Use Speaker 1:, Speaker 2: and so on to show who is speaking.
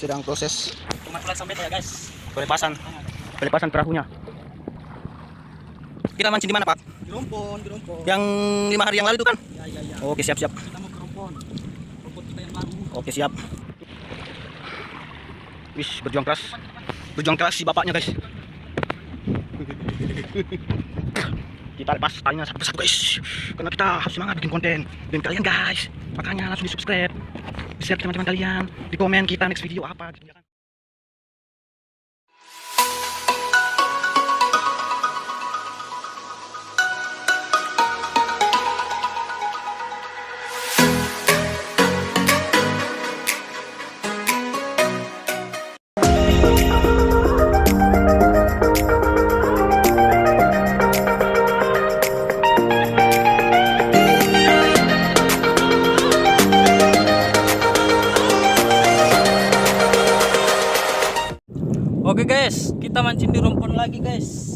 Speaker 1: Sedang proses
Speaker 2: Pematulan sampai ya guys.
Speaker 1: pelepasan perahunya.
Speaker 2: Kita mancing di mana Pak?
Speaker 3: Di Rompon.
Speaker 2: Yang 5 hari yang lalu itu kan?
Speaker 3: Ya.
Speaker 2: Oke siap.
Speaker 3: Kita mau ke Rompon. Rompon kita yang baru.
Speaker 2: Oke siap. Wis berjuang keras si bapaknya guys. Kita lepas talinya satu-satu guys, karena kita harus semangat bikin konten dan kalian guys. Makanya langsung di subscribe, di share teman-teman kalian, di komen kita next video apa gitu ya kan.
Speaker 3: Oke guys, kita mancing di Rompon lagi guys.